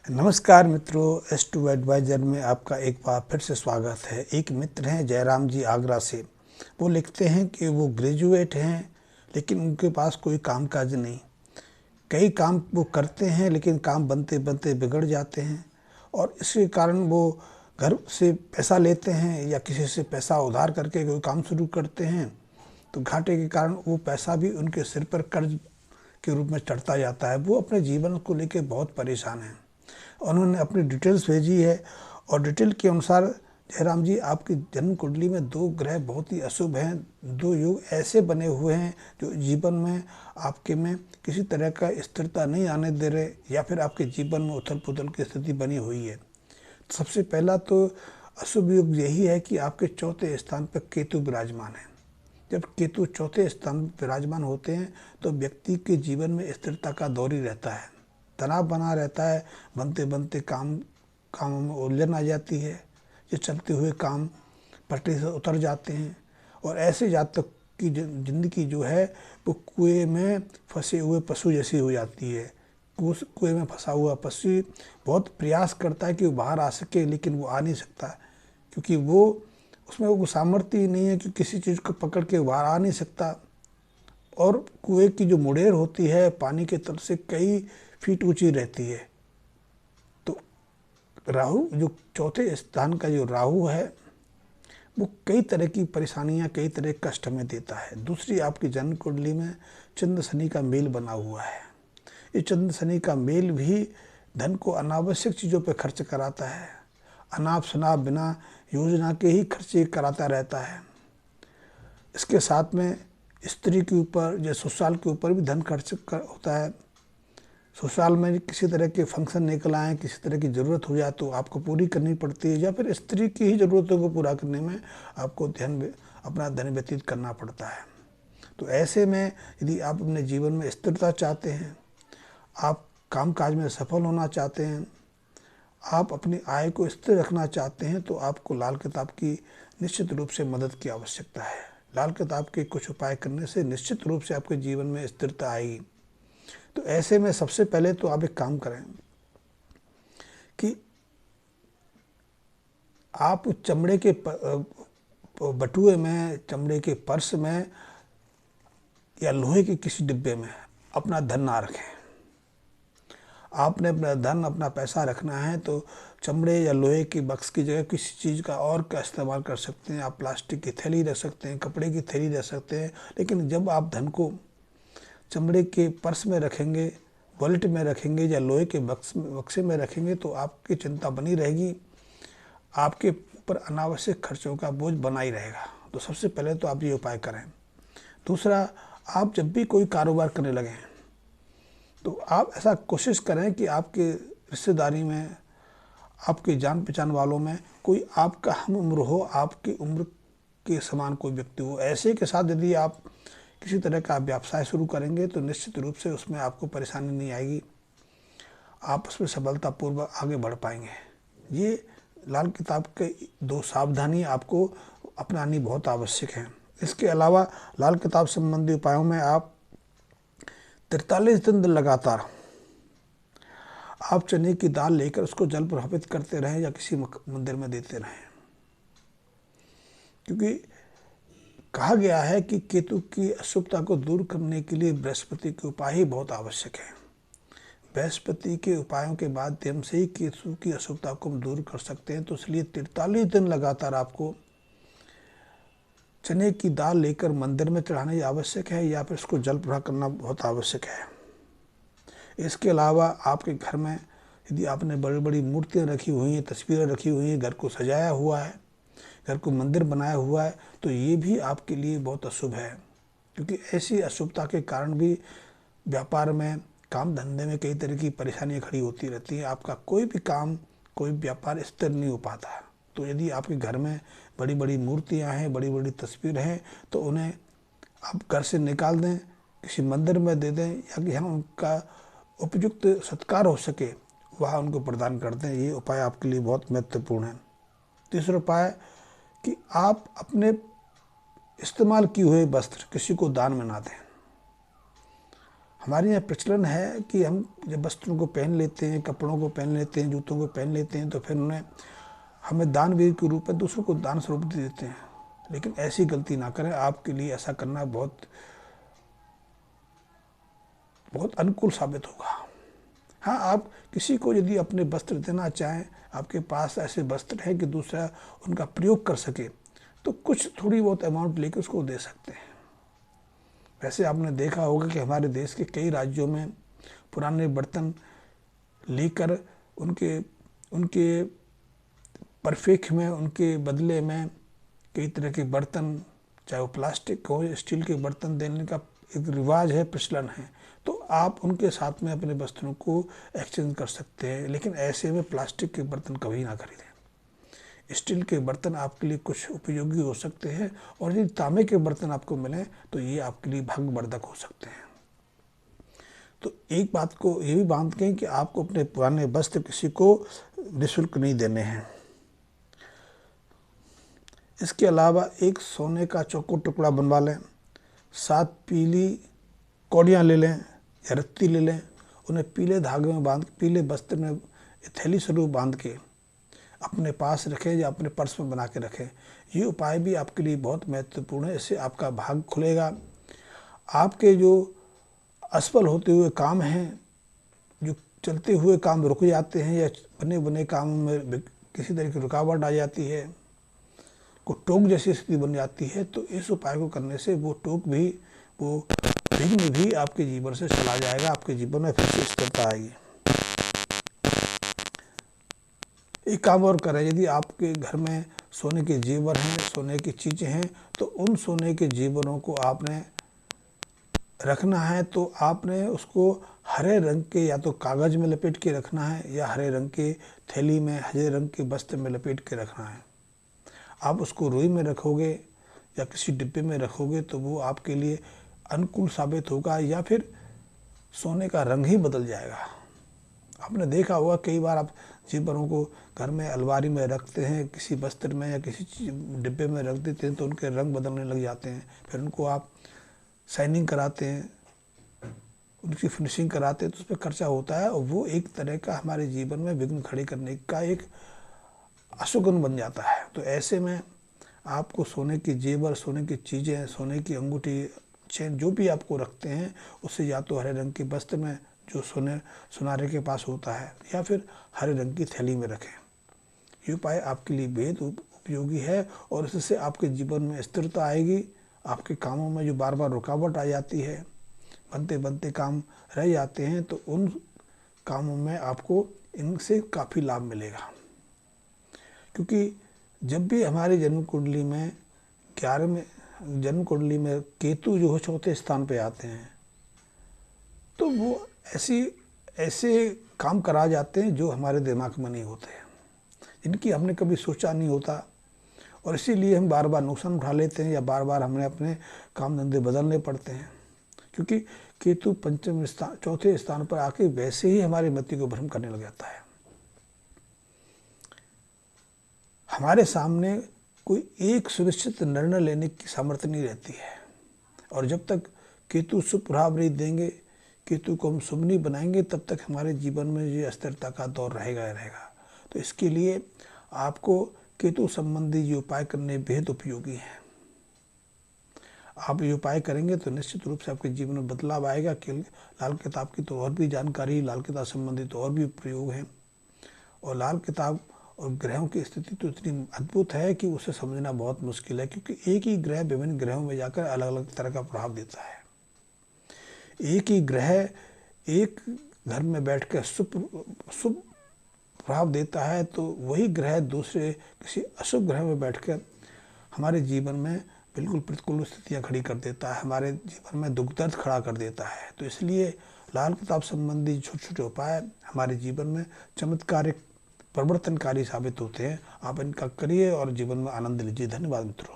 नमस्कार मित्रों, S2 adviser में आपका एक बार फिर से स्वागत है। एक मित्र हैं जयराम जी आगरा से। वो लिखते हैं कि वो ग्रेजुएट हैं लेकिन उनके पास कोई कामकाज नहीं। कई काम वो करते हैं लेकिन काम बनते बनते बिगड़ जाते हैं और इसके कारण वो घर से पैसा लेते हैं या किसी से पैसा उधार करके कोई काम शुरू करते हैं तो घाटे के कारण वो पैसा भी उनके सिर पर कर्ज के रूप में चढ़ता जाता है। वो अपने जीवन को लेकर बहुत परेशान हैं। उन्होंने अपनी डिटेल्स भेजी है और डिटेल के अनुसार जयराम जी आपकी जन्म कुंडली में 2 ग्रह बहुत ही अशुभ हैं। 2 योग ऐसे बने हुए हैं जो जीवन में आपके में किसी तरह का स्थिरता नहीं आने दे रहे या फिर आपके जीवन में उथल पुथल की स्थिति बनी हुई है। सबसे पहला तो अशुभ योग यही है कि आपके चौथे स्थान पर केतु विराजमान है। जब केतु चौथे स्थान पर विराजमान होते हैं तो व्यक्ति के जीवन में स्थिरता का दौर ही रहता है, तनाव बना रहता है। बनते बनते कामों में उलझन आ जाती है, ये चलते हुए काम पटरी से उतर जाते हैं और ऐसे जातक की जिंदगी जो है वो कुएं में फंसे हुए पशु जैसी हो जाती है। कुएं में फंसा हुआ पशु बहुत प्रयास करता है कि वो बाहर आ सके लेकिन वो आ नहीं सकता, क्योंकि वो उसमें वो सामर्थ्य ही नहीं है कि किसी चीज़ को पकड़ के बाहर आ नहीं सकता। और कुएं की जो मुड़ेर होती है पानी के तल से कई फीट ऊंची रहती है। तो राहु जो चौथे स्थान का जो राहु है वो कई तरह की परेशानियां, कई तरह के कष्ट हमें देता है। दूसरी, आपकी जन्म कुंडली में चंद्र शनि का मेल बना हुआ है। ये चंद्र शनि का मेल भी धन को अनावश्यक चीज़ों पर खर्च कराता है। अनाप शनाप बिना योजना के ही खर्चे कराता रहता है। इसके साथ में स्त्री के ऊपर या ससुराल के ऊपर भी धन खर्च होता है। ससुराल में किसी तरह के फंक्शन निकल आए, किसी तरह की ज़रूरत हो जाए तो आपको पूरी करनी पड़ती है, या फिर स्त्री की ही ज़रूरतों को पूरा करने में आपको अपना धन व्यतीत करना पड़ता है। तो ऐसे में यदि आप अपने जीवन में स्थिरता चाहते हैं, आप कामकाज में सफल होना चाहते हैं, आप अपनी आय को स्थिर रखना चाहते हैं, तो आपको लाल किताब की निश्चित रूप से मदद की आवश्यकता है। लाल किताब के कुछ उपाय करने से निश्चित रूप से आपके जीवन में स्थिरता आएगी। तो ऐसे में सबसे पहले तो आप एक काम करें कि आप चमड़े के बटुए में, चमड़े के पर्स में या लोहे के किसी डिब्बे में अपना धन ना रखें। आपने अपना धन, अपना पैसा रखना है तो चमड़े या लोहे की बक्स की जगह किसी चीज़ का और का इस्तेमाल कर सकते हैं। आप प्लास्टिक की थैली रख सकते हैं, कपड़े की थैली रख सकते हैं, लेकिन जब आप धन को चमड़े के पर्स में रखेंगे, वॉलेट में रखेंगे या लोहे के बक्से में रखेंगे तो आपकी चिंता बनी रहेगी, आपके ऊपर अनावश्यक खर्चों का बोझ बना ही रहेगा। तो सबसे पहले तो आप ये उपाय करें। दूसरा, आप जब भी कोई कारोबार करने लगें तो आप ऐसा कोशिश करें कि आपके रिश्तेदारी में, आपके जान पहचान वालों में कोई आपका हम उम्र हो, आपकी उम्र के समान कोई व्यक्ति हो। ऐसे के साथ यदि आप किसी तरह का व्यवसाय शुरू करेंगे तो निश्चित रूप से उसमें आपको परेशानी नहीं आएगी, आप उसमें सफलतापूर्वक आगे बढ़ पाएंगे। ये लाल किताब के 2 सावधानी आपको अपनानी बहुत आवश्यक है। इसके अलावा लाल किताब संबंधी उपायों में आप 43 दिन लगातार आप चने की दाल लेकर उसको जल प्रभावित करते रहें या किसी मंदिर में देते रहें, क्योंकि कहा गया है कि केतु की अशुभता को दूर करने के लिए बृहस्पति के उपाय ही बहुत आवश्यक है। बृहस्पति के उपायों के माध्यम से ही केतु की अशुभता को हम दूर कर सकते हैं। तो इसलिए 43 दिन लगातार आपको चने की दाल लेकर मंदिर में चढ़ाना आवश्यक है या फिर उसको जल प्रवाह करना बहुत आवश्यक है। इसके अलावा आपके घर में यदि आपने बड़ी बड़ी मूर्तियाँ रखी हुई हैं, तस्वीरें रखी हुई हैं, घर को सजाया हुआ है, घर को मंदिर बनाया हुआ है, तो ये भी आपके लिए बहुत अशुभ है, क्योंकि ऐसी अशुभता के कारण भी व्यापार में, काम धंधे में कई तरह की परेशानियाँ खड़ी होती रहती हैं। आपका कोई भी काम, कोई व्यापार स्थिर नहीं हो पाता। तो यदि आपके घर में बड़ी बड़ी मूर्तियाँ हैं, बड़ी बड़ी तस्वीरें हैं, तो उन्हें आप घर से निकाल दें, किसी मंदिर में दे दें, या कि हम उनका उपयुक्त सत्कार हो सके वहाँ उनको प्रदान कर दें। ये उपाय आपके लिए बहुत महत्वपूर्ण है। तीसरा उपाय कि आप अपने इस्तेमाल किए हुए वस्त्र किसी को दान में ना दें। हमारे यहाँ प्रचलन है कि हम जब वस्त्रों को पहन लेते हैं, कपड़ों को पहन लेते हैं, जूतों को पहन लेते हैं, तो फिर उन्हें हमें दान वीर के रूप में दूसरों को दान स्वरूप दे देते हैं। लेकिन ऐसी गलती ना करें, आपके लिए ऐसा करना बहुत बहुत अनुकूल साबित होगा। हाँ, आप किसी को यदि अपने वस्त्र देना चाहें, आपके पास ऐसे वस्त्र हैं कि दूसरा उनका प्रयोग कर सके, तो कुछ थोड़ी बहुत अमाउंट लेकर उसको दे सकते हैं। वैसे आपने देखा होगा कि हमारे देश के कई राज्यों में पुराने बर्तन लेकर उनके उनके परफेक्ट में, उनके बदले में कई तरह के बर्तन, चाहे वो प्लास्टिक हो, स्टील के बर्तन देने का एक रिवाज है, प्रचलन है। तो आप उनके साथ में अपने वस्त्रों को एक्सचेंज कर सकते हैं, लेकिन ऐसे में प्लास्टिक के बर्तन कभी ना खरीदें। स्टील के बर्तन आपके लिए कुछ उपयोगी हो सकते हैं, और यदि तांबे के बर्तन आपको मिलें तो ये आपके लिए भाग्यवर्धक हो सकते हैं। तो एक बात को ये भी बांध के कि आपको अपने पुराने वस्त्र किसी को निःशुल्क नहीं देने हैं। इसके अलावा एक सोने का चौकोर टुकड़ा बनवा लें, 7 पीली कौड़ियाँ ले लें या रत्ती ले लें, उन्हें पीले धागे में बांध, पीले वस्त्र में थैली स्वरूप बांध के अपने पास रखें या अपने पर्स में बना के रखें। ये उपाय भी आपके लिए बहुत महत्वपूर्ण है। इससे आपका भाग्य खुलेगा। आपके जो असफल होते हुए काम हैं, जो चलते हुए काम रुक जाते हैं, या बने बने कामों में किसी तरह की रुकावट आ जाती है, को टोक जैसी स्थिति बन जाती है, तो इस उपाय को करने से वो टोक भी, वो विघ्न भी आपके जीवन से चला जाएगा। आपके जीवन में फिर से स्थिरता आएगी। एक काम और करें, यदि आपके घर में सोने के जेवर हैं, सोने की चीज़ें हैं, तो उन सोने के जेवरों को आपने रखना है, तो आपने उसको हरे रंग के या तो कागज़ में लपेट के रखना है, या हरे रंग के थैली में, हरे रंग के वस्त्र में लपेट के रखना है। आप उसको रुई में रखोगे या किसी डिब्बे में रखोगे तो वो आपके लिए अनुकूल साबित होगा, या फिर सोने का रंग ही बदल जाएगा। आपने देखा होगा कई बार आप जेवरों को घर में अलमारी में रखते हैं, किसी बस्तर में या किसी डिब्बे में रख देते हैं, तो उनके रंग बदलने लग जाते हैं। फिर उनको आप शाइनिंग कराते हैं, उनकी फिनिशिंग कराते हैं, तो उस पर खर्चा होता है, और वो एक तरह का हमारे जीवन में विघ्न खड़े करने का एक अशुगुण बन जाता है। तो ऐसे में आपको सोने के जेवर, सोने की चीज़ें, सोने की अंगूठी, चेन, जो भी आपको रखते हैं, उससे या तो हरे रंग के वस्त्र में जो सुनारे के पास होता है, या फिर हरे रंग की थैली में रखें। ये उपाय आपके लिए बेहद उपयोगी है, और इससे आपके जीवन में स्थिरता आएगी। आपके कामों में जो बार बार रुकावट आ जाती है, बनते बनते काम रह जाते हैं, तो उन कामों में आपको इनसे काफ़ी लाभ मिलेगा। क्योंकि जब भी हमारी जन्म कुंडली में 11वें जन्म कुंडली में केतु जो है 4थे स्थान पे आते हैं, तो वो ऐसे काम करा जाते हैं जो हमारे दिमाग में नहीं होते हैं, जिनकी हमने कभी सोचा नहीं होता, और इसीलिए हम बार बार नुकसान उठा लेते हैं, या बार बार हमें अपने काम धंधे बदलने पड़ते हैं। क्योंकि केतु 5वें स्थान, 4थे स्थान पर आके वैसे ही हमारी मति को भ्रम करने लग जाता है। हमारे सामने कोई एक सुनिश्चित निर्णय लेने की सामर्थ्य नहीं रहती है, और जब तक केतु शुभ प्रभाव नहीं देंगे, केतु को हम शुभ नहीं बनाएंगे, तब तक हमारे जीवन में ये अस्थिरता का दौर रहेगा ही रहेगा। तो इसके लिए आपको केतु संबंधी ये उपाय करने बेहद उपयोगी हैं। आप ये उपाय करेंगे तो निश्चित रूप से आपके जीवन में बदलाव आएगा। कि लाल किताब की तो और भी जानकारी, लाल किताब संबंधित तो और भी प्रयोग हैं, और लाल किताब और ग्रहों की स्थिति तो इतनी अद्भुत है कि उसे समझना बहुत मुश्किल है, क्योंकि एक ही ग्रह विभिन्न ग्रहों में जाकर अलग अलग तरह का प्रभाव देता है। एक ही ग्रह एक घर में बैठकर शुभ प्रभाव देता है, तो वही ग्रह दूसरे किसी अशुभ ग्रह में बैठकर हमारे जीवन में बिल्कुल प्रतिकूल स्थितियाँ खड़ी कर देता है, हमारे जीवन में दुख दर्द खड़ा कर देता है। तो इसलिए लाल किताब संबंधी छोटे छोटे उपाय हमारे जीवन में चमत्कारिक, परिवर्तनकारी साबित होते हैं। आप इनका करिए और जीवन में आनंद लीजिए। धन्यवाद मित्रों।